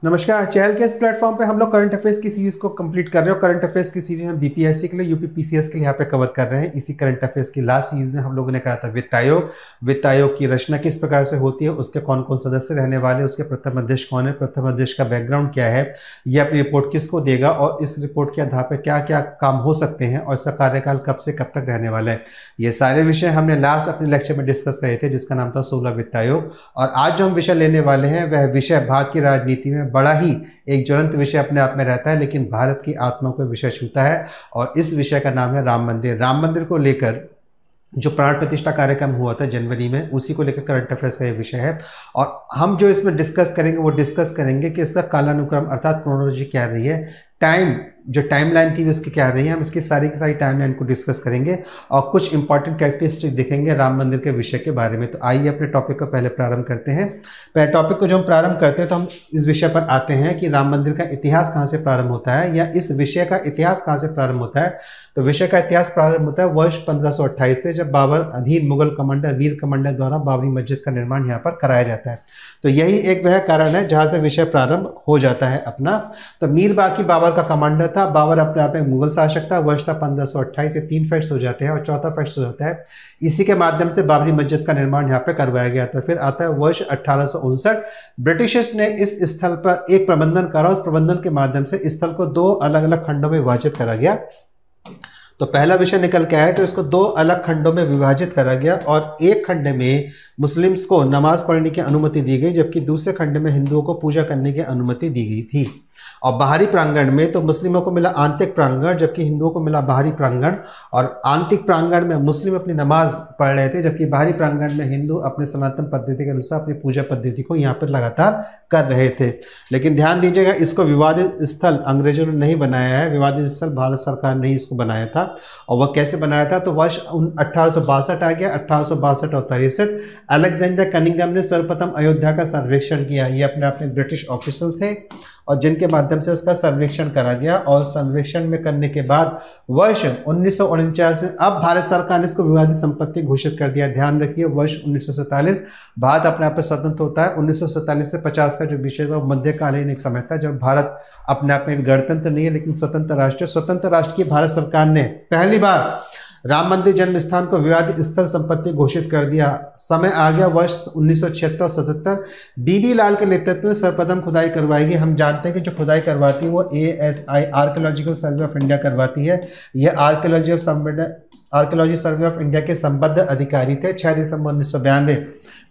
नमस्कार। चहल के इस प्लेटफॉर्म पे हम लोग करंट अफेयर्स की सीरीज को कंप्लीट कर रहे हो। करंट अफेयर्स की सीरीज हम बीपीएससी के लिए, यूपी पीसीएस के लिए यहाँ पे कवर कर रहे हैं। इसी करंट अफेयर्स की लास्ट सीरीज में हम लोगों ने कहा था वित्त आयोग की रचना किस प्रकार से होती है, उसके कौन कौन सदस्य रहने वाले, उसके प्रथम अध्यक्ष कौन है, प्रथम अध्यक्ष का बैकग्राउंड क्या है, ये अपनी रिपोर्ट किसको देगा और इस रिपोर्ट के आधार पर क्या क्या काम हो सकते हैं और इसका कार्यकाल कब से कब तक रहने वाला है। ये सारे विषय हमने लास्ट अपने लेक्चर में डिस्कस करे थे, जिसका नाम था 16 वित्त आयोग। और आज जो हम विषय लेने वाले हैं वह विषय भारत की राजनीति में बड़ा ही एक ज्वलंत विषय अपने आप में रहता है, लेकिन भारत की आत्मा को विषय छूता है और इस विषय का नाम है राम मंदिर। राम मंदिर को लेकर जो प्राण प्रतिष्ठा कार्यक्रम हुआ था जनवरी में, उसी को लेकर करंट अफेयर्स का ये विषय है। और हम जो इसमें डिस्कस करेंगे वो डिस्कस करेंगे कि इसका कालानुक्रम अर्थात क्रोनोलॉजी क्या रही है, टाइम जो टाइमलाइन थी उसकी क्या रही है, हम इसकी सारी की सारी टाइमलाइन को डिस्कस करेंगे और कुछ इंपॉर्टेंट कैरेक्टरिस्टिक दिखेंगे राम मंदिर के विषय के बारे में। तो आइए अपने टॉपिक को पहले प्रारंभ करते हैं। पहले टॉपिक को जो हम प्रारंभ करते हैं तो हम इस विषय पर आते हैं कि राम मंदिर का इतिहास कहाँ से प्रारंभ होता है या इस विषय का इतिहास कहाँ से प्रारंभ होता है। तो विषय का इतिहास प्रारंभ होता है वर्ष 1528 से, जब बाबर अधीन मुगल कमांडर वीर कमांडर द्वारा बाबरी मस्जिद का निर्माण यहाँ पर कराया जाता है। तो यही एक वह कारण है जहाँ से विषय प्रारंभ हो जाता है अपना। तो मीर बाकी बाबर का कमांडर था। बाबर अपने आप में मुगल शासक था। वर्ष था 1528 से 3 फैक्ट्स हो जाते हैं और चौथा फैक्ट्स हो जाता है इसी के माध्यम से बाबरी मस्जिद का निर्माण यहाँ पे करवाया गया था। फिर आता है वर्ष 1859। ब्रिटिशर्स ने इस स्थल पर एक प्रबंधन करा। उस प्रबंधन के माध्यम से स्थल को 2 अलग अलग खंडों में विभाजित करा गया। तो पहला विषय निकल के आया कि उसको 2 अलग खंडों में विभाजित करा गया और एक खंड में मुस्लिम्स को नमाज पढ़ने की अनुमति दी गई, जबकि दूसरे खंड में हिंदुओं को पूजा करने की अनुमति दी गई थी। और बाहरी प्रांगण में तो मुस्लिमों को मिला आंतरिक प्रांगण, जबकि हिंदुओं को मिला बाहरी प्रांगण। और आंतरिक प्रांगण में मुस्लिम अपनी नमाज पढ़ रहे थे, जबकि बाहरी प्रांगण में हिंदू अपने सनातन पद्धति के अनुसार अपनी पूजा पद्धति को यहाँ पर लगातार कर रहे थे। लेकिन ध्यान दीजिएगा, इसको विवादित स्थल अंग्रेजों ने नहीं बनाया है, विवादित स्थल भारत सरकार ने ही इसको बनाया था। और वह कैसे बनाया था, तो वर्ष 1862 आ गया। 1862 और 63 अलेक्जेंडर कनिंघम ने सर्वप्रथम अयोध्या का सर्वेक्षण किया। ये अपने आप में ब्रिटिश ऑफिसर्स थे और जिनके माध्यम से इसका सर्वेक्षण करा गया। और सर्वेक्षण में करने के बाद वर्ष 1949 में अब भारत सरकार ने इसको विवादित संपत्ति घोषित कर दिया। ध्यान रखिए, वर्ष 1947 भारत अपने आप में स्वतंत्र होता है। 1947 से 50 का जो विषय था मध्यकालीन एक समय था जब भारत अपने आप में गणतंत्र नहीं है लेकिन स्वतंत्र राष्ट्र। स्वतंत्र राष्ट्र की भारत सरकार ने पहली बार राम मंदिर जन्म स्थान को विवादित स्थल संपत्ति घोषित कर दिया। समय आ गया वर्ष 1976 और 77। बीबी लाल के नेतृत्व में सर्वप्रथम खुदाई करवाई गई। हम जानते हैं कि जो खुदाई करवाती है वो ASI archaeological survey of India करवाती है। यह आर्कियोलॉजी सर्वे ऑफ इंडिया के संबद्ध अधिकारी थे। 6 दिसंबर 1992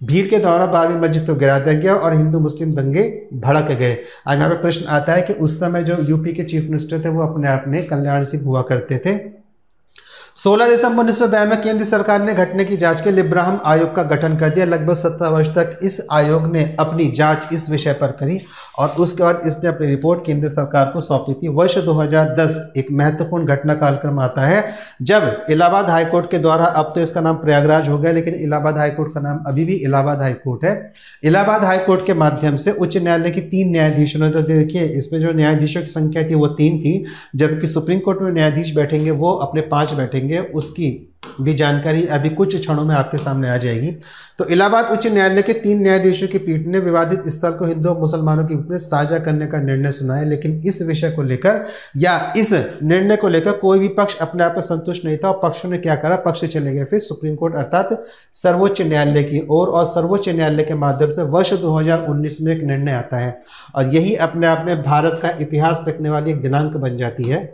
भीड़ के दौरान बाबरी मस्जिद को गिरा दिया गया और हिंदू मुस्लिम दंगे भड़क गए। अब यहाँ पे प्रश्न आता है कि उस समय जो यूपी के चीफ मिनिस्टर थे वो अपने आप में कल्याण सिंह हुआ करते थे। 16 दिसंबर 1992 में केंद्र सरकार ने घटना की जांच के लिए इब्राहिम आयोग का गठन कर दिया। लगभग 17 वर्ष तक इस आयोग ने अपनी जांच इस विषय पर करी और उसके बाद इसने अपनी रिपोर्ट केंद्र सरकार को सौंपी थी। वर्ष 2010 एक महत्वपूर्ण घटना कालक्रम आता है जब इलाहाबाद हाईकोर्ट के द्वारा, अब तो इसका नाम प्रयागराज हो गया लेकिन इलाहाबाद हाईकोर्ट का नाम अभी भी इलाहाबाद हाईकोर्ट है। इलाहाबाद हाईकोर्ट के माध्यम से उच्च न्यायालय की 3 न्यायाधीशों ने, तो देखिए इसमें जो न्यायाधीशों की संख्या थी वो 3 थी, जबकि सुप्रीम कोर्ट में न्यायाधीश बैठेंगे वो अपने 5 बैठेंगे। उसकी भी जानकारी अभी कुछ क्षणों में आपके सामने आ जाएगी। तो इलाहाबाद उच्च न्यायालय के 3 न्यायाधीशों की पीठ ने विवादित स्थल को हिंदुओं और मुसलमानों के बीच में साझा करने का निर्णय सुनाया, लेकिन इस विषय को लेकर या इस निर्णय को लेकर कोई भी पक्ष अपने आप पर संतुष्ट नहीं था और पक्षों ने क्या करा, पक्ष चले गए फिर सुप्रीम कोर्ट अर्थात सर्वोच्च न्यायालय की ओर। और सर्वोच्च न्यायालय के माध्यम से वर्ष 2019 में एक निर्णय आता है और यही अपने आप में भारत का इतिहास रखने वाली एक दिनांक बन जाती है,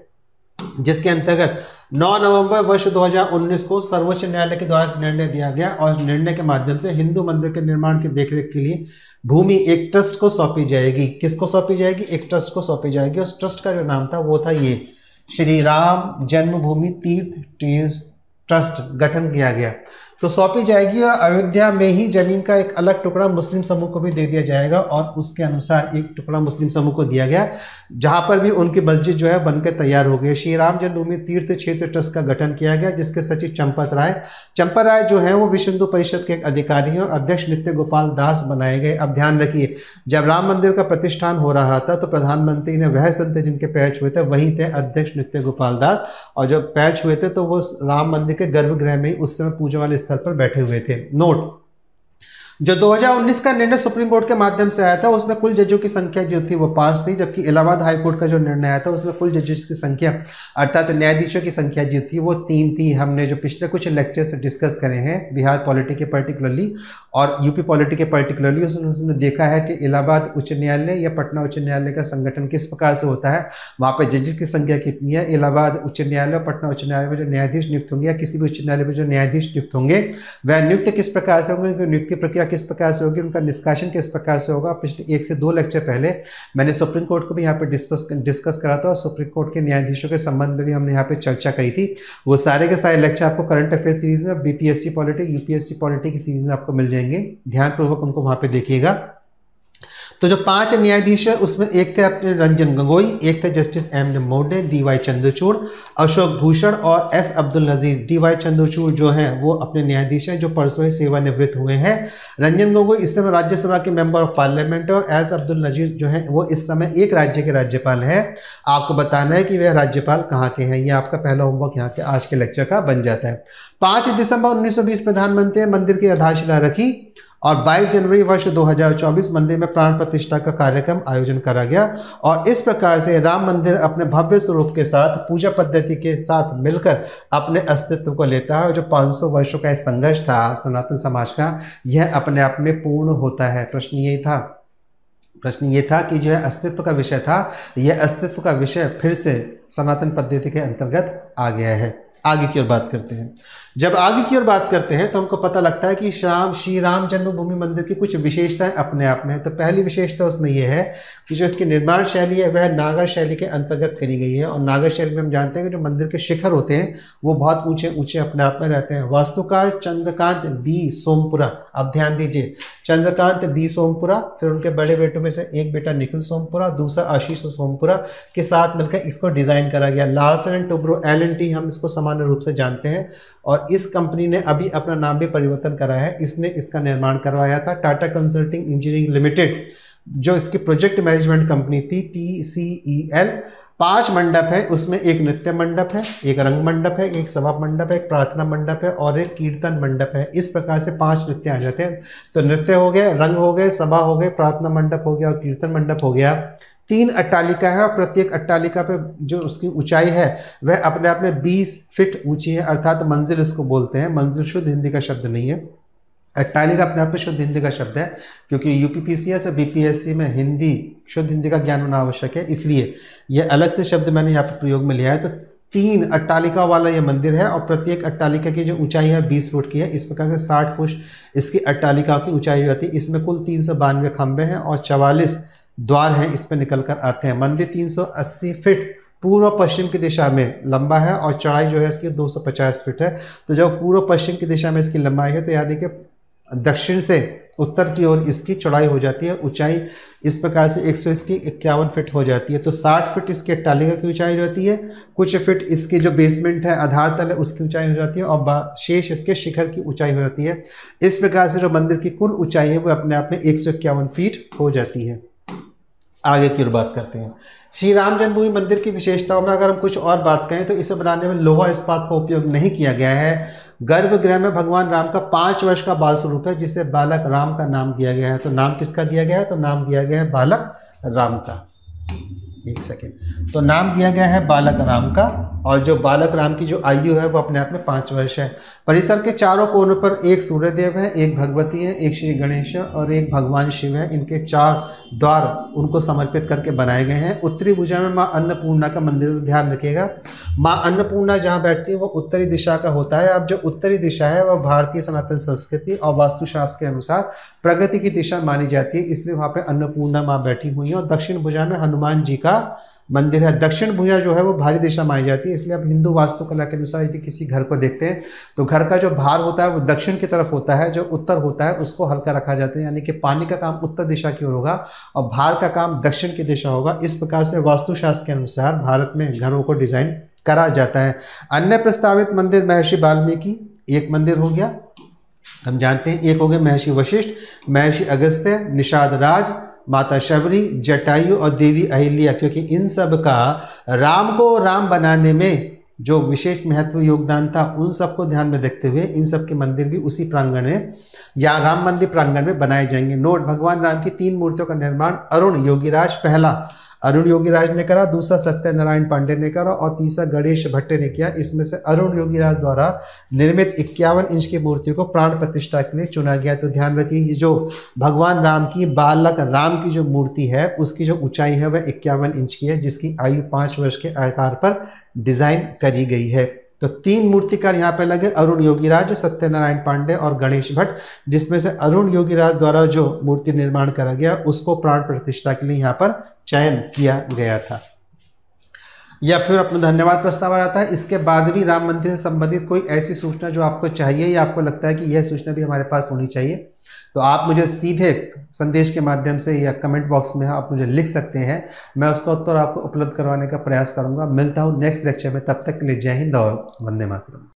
जिसके अंतर्गत 9 नवंबर वर्ष 2019 को सर्वोच्च न्यायालय के द्वारा निर्णय दिया गया और निर्णय के माध्यम से हिंदू मंदिर के निर्माण की देखरेख के लिए भूमि एक ट्रस्ट को सौंपी जाएगी। किसको सौंपी जाएगी? एक ट्रस्ट को सौंपी जाएगी। उस ट्रस्ट का जो नाम था वो था ये श्री राम जन्मभूमि तीर्थ ट्रस्ट गठन किया गया। तो सौंपी जाएगी और अयोध्या में ही जमीन का एक अलग टुकड़ा मुस्लिम समूह को भी दे दिया जाएगा और उसके अनुसार एक टुकड़ा मुस्लिम समूह को दिया गया, जहां पर भी उनकी मस्जिद जो है बनकर तैयार हो गई। श्री राम जन्मभूमि तीर्थ क्षेत्र ट्रस्ट का गठन किया गया, जिसके सचिव चंपत राय जो है वो विश्व हिंदू परिषद के एक अधिकारी हैं और अध्यक्ष नित्य गोपाल दास बनाए गए। अब ध्यान रखिए, जब राम मंदिर का प्रतिष्ठान हो रहा था तो प्रधानमंत्री ने वह संत जिनके पैर छुए थे वही थे अध्यक्ष नित्य गोपाल दास, और जब पैर छुए थे तो वो राम मंदिर के गर्भगृह में उस समय पूजा वाले स्थल पर बैठे हुए थे। नोट, जो 2019 का निर्णय सुप्रीम कोर्ट के माध्यम से आया था उसमें कुल जजों की संख्या जो थी वो 5 थी, जबकि इलाहाबाद हाई कोर्ट का जो निर्णय आया था उसमें कुल जजेस की संख्या अर्थात न्यायाधीशों की संख्या जो थी वो 3 थी। हमने जो पिछले कुछ लेक्चर से डिस्कस करे हैं बिहार पॉलिटी के पर्टिकुलरली और यूपी पॉलिटी के पर्टिकुलरली, उसने देखा है कि इलाहाबाद उच्च न्यायालय या पटना उच्च न्यायालय का संगठन किस प्रकार से होता है, वहाँ पर जजेस की संख्या कितनी है। इलाहाबाद उच्च न्यायालय और पटना उच्च न्यायालय में जो न्यायाधीश नियुक्त होंगे या किसी भी उच्च न्यायालय में जो न्यायाधीश नियुक्त होंगे वह नियुक्त किस प्रकार से होंगे, उनकी नियुक्ति प्रक्रिया किस प्रकार से होगी, उनका निष्कासन किस प्रकार से होगा। पिछले 1 से 2 लेक्चर पहले मैंने सुप्रीम कोर्ट को भी यहाँ पे डिस्कस करा था और सुप्रीम कोर्ट के न्यायाधीशों के संबंध में भी हमने यहाँ पे चर्चा करी थी। वो सारे के सारे लेक्चर आपको करंट अफेयर सीरीज में बीपीएससी पॉलिटी यूपीएससी पॉलिटी की सीरीज में आपको मिल जाएंगे, ध्यानपूर्वक उनको वहाँ पे देखिएगा। तो जो 5 न्यायाधीश है उसमें एक थे अपने रंजन गोगोई, एक थे जस्टिस एम मोडे, डीवाई चंद्रचूड़, अशोक भूषण और एस अब्दुल नजीर। डीवाई चंद्रचूड़ जो हैं वो अपने न्यायाधीश हैं जो परसों ही सेवानिवृत्त हुए हैं। रंजन गोगोई इस समय राज्यसभा के मेंबर ऑफ पार्लियामेंट और एस अब्दुल नजीर जो है वो इस समय एक राज्य के राज्यपाल हैं। आपको बताना है कि वह राज्यपाल कहाँ के हैं, ये आपका पहला होमवर्क यहाँ के आज के लेक्चर का बन जाता है। 5 दिसंबर 1920 प्रधानमंत्री मंदिर की आधारशिला रखी और 22 जनवरी वर्ष 2024 मंदिर में प्राण प्रतिष्ठा का कार्यक्रम आयोजन करा गया और इस प्रकार से राम मंदिर अपने भव्य स्वरूप के साथ पूजा पद्धति के साथ मिलकर अपने अस्तित्व को लेता है और जो 500 वर्षों का संघर्ष था सनातन समाज का यह अपने आप में पूर्ण होता है। प्रश्न ये था कि जो है अस्तित्व का विषय था, यह अस्तित्व का विषय फिर से सनातन पद्धति के अंतर्गत आ गया है। आगे की ओर बात करते हैं। जब आगे की ओर बात करते हैं तो हमको पता लगता है कि श्री राम जन्मभूमि मंदिर की कुछ विशेषताएं अपने आप में है। तो पहली विशेषता उसमें यह है कि जो इसकी निर्माण शैली है वह नागर शैली के अंतर्गत करी गई है और नागर शैली में हम जानते हैं कि जो मंदिर के शिखर होते हैं वो बहुत ऊंचे ऊंचे अपने आप में रहते हैं। वास्तुकार चंद्रकांत बी सोमपुरा, अब ध्यान दीजिए, चंद्रकांत बी सोमपुरा, फिर उनके बड़े बेटों में से एक बेटा निखिल सोमपुरा, दूसरा आशीष सोमपुरा के साथ मिलकर इसको डिजाइन करा गया। लार्सन एंड टुब्रो LNT हम इसको सामान्य रूप से जानते हैं और इस कंपनी ने अभी अपना नाम भी परिवर्तन करा है। इसने इसका निर्माण करवाया था टाटा कंसल्टिंग इंजीनियरिंग लिमिटेड जो इसकी प्रोजेक्ट मैनेजमेंट कंपनी थी TCEL। 5 मंडप है, उसमें एक नृत्य मंडप है, एक रंग मंडप है, एक सभा मंडप है, एक प्रार्थना मंडप है और एक कीर्तन मंडप है। इस प्रकार से 5 नृत्य आ जाते हैं। तो नृत्य हो गए, रंग हो गए, सभा हो गए, प्रार्थना मंडप हो गया और कीर्तन मंडप हो गया। 3 अट्टालिका है और प्रत्येक अट्टालिका पे जो उसकी ऊंचाई है वह अपने आप में 20 फीट ऊंची है, अर्थात मंजिल इसको बोलते हैं। मंजिल शुद्ध हिंदी का शब्द नहीं है, अट्टालिका अपने आप में शुद्ध हिंदी का शब्द है क्योंकि यूपीपीसीएस और बीपीएससी में हिंदी शुद्ध हिंदी का ज्ञान होना आवश्यक है, इसलिए यह अलग से शब्द मैंने यहाँ पर प्रयोग में लिया है। तो 3 अट्टालिका वाला यह मंदिर है और प्रत्येक अट्टालिका की जो ऊंचाई है 20 फुट की है। इस प्रकार से 60 फुट इसकी अट्टालिका की ऊंचाई हो जाती है। इसमें कुल 392 खंभे हैं और 44 द्वार हैं, इस पर निकल कर आते हैं। मंदिर 380 फीट पूर्व पश्चिम की दिशा में लंबा है और चौड़ाई जो है इसकी 250 फीट है। तो जब पूर्व पश्चिम की दिशा में इसकी लंबाई है तो यानी कि दक्षिण से उत्तर की ओर इसकी चौड़ाई हो जाती है। ऊंचाई इस प्रकार से 151 फीट हो जाती है। तो 60 फीट इसकी अट्टालिका की ऊंचाई हो जाती है, कुछ फीट इसकी जो बेसमेंट है आधार तल है उसकी ऊंचाई हो जाती है और शेष इसके शिखर की ऊंचाई हो जाती है। इस प्रकार से जो मंदिर की कुल ऊंचाई है वो अपने आप में 151 फीट हो जाती है। आगे की ओर बात करते हैं। श्री राम जन्मभूमि मंदिर की विशेषताओं में अगर हम कुछ और बात करें तो इसे बनाने में लोहा इस्पात का उपयोग नहीं किया गया है। गर्भगृह में भगवान राम का 5 वर्ष का बाल स्वरूप है जिसे बालक राम का नाम दिया गया है। तो नाम किसका दिया गया है? तो नाम दिया गया है बालक राम का। एक सेकेंड, तो नाम दिया गया है बालक राम का और जो बालक राम की जो आयु है वो अपने आप में 5 वर्ष है। परिसर के चारों कोनों पर एक सूर्यदेव है, एक भगवती है, एक श्री गणेश और एक भगवान शिव है। इनके 4 द्वार उनको समर्पित करके बनाए गए हैं। उत्तरी भुजा में माँ अन्नपूर्णा का मंदिर, तो ध्यान रखिएगा माँ अन्नपूर्णा जहाँ बैठती है वो उत्तरी दिशा का होता है। अब जो उत्तरी दिशा है वह भारतीय सनातन संस्कृति और वास्तुशास्त्र के अनुसार प्रगति की दिशा मानी जाती है, इसलिए वहाँ पे अन्नपूर्णा माँ बैठी हुई है। और दक्षिण भुजा में हनुमान जी का मंदिर है। दक्षिण भुजा जो है वो भारी दिशा मानी जाती है, इसलिए अब हिंदू वास्तुकला के अनुसार यदि किसी घर को देखते हैं तो घर का जो भार होता है वो दक्षिण की तरफ होता है, जो उत्तर होता है उसको हल्का रखा जाता है, यानी कि पानी का काम उत्तर दिशा की ओर होगा और भार का काम दक्षिण की दिशा होगा। इस प्रकार से वास्तुशास्त्र के अनुसार भारत में घरों को डिजाइन करा जाता है। अन्य प्रस्तावित मंदिर महर्षि वाल्मीकि एक मंदिर हो गया, हम जानते हैं। एक हो गए महर्षि वशिष्ठ, महर्षि अगस्त्य, निषाद राज, माता शबरी, जटायु और देवी अहिल्या, क्योंकि इन सब का राम को राम बनाने में जो विशेष महत्व योगदान था उन सबको ध्यान में देखते हुए इन सब के मंदिर भी उसी प्रांगण में या राम मंदिर प्रांगण में बनाए जाएंगे। नोट, भगवान राम की 3 मूर्तियों का निर्माण अरुण योगीराज, पहला अरुण योगीराज ने करा, दूसरा सत्यनारायण पांडे ने करा और तीसरा गणेश भट्ट ने किया। इसमें से अरुण योगीराज द्वारा निर्मित 51 इंच की मूर्ति को प्राण प्रतिष्ठा के लिए चुना गया। तो ध्यान रखिए, ये जो भगवान राम की बालक राम की जो मूर्ति है उसकी जो ऊंचाई है वह 51 इंच की है, जिसकी आयु 5 वर्ष के आकार पर डिजाइन करी गई है। तो 3 मूर्तिकार यहाँ पे लगे, अरुण योगीराज, सत्यनारायण पांडे और गणेश भट्ट, जिसमें से अरुण योगीराज द्वारा जो मूर्ति निर्माण करा गया उसको प्राण प्रतिष्ठा के लिए यहाँ पर चयन किया गया था। या फिर अपना धन्यवाद प्रस्ताव आ जाता है। इसके बाद भी राम मंदिर से संबंधित कोई ऐसी सूचना जो आपको चाहिए या आपको लगता है कि यह सूचना भी हमारे पास होनी चाहिए, तो आप मुझे सीधे संदेश के माध्यम से या कमेंट बॉक्स में आप मुझे लिख सकते हैं। मैं उसका उत्तर आपको उपलब्ध करवाने का प्रयास करूंगा। मिलता हूं नेक्स्ट लेक्चर में, तब तक के लिए जय हिंद और वंदे मातरम।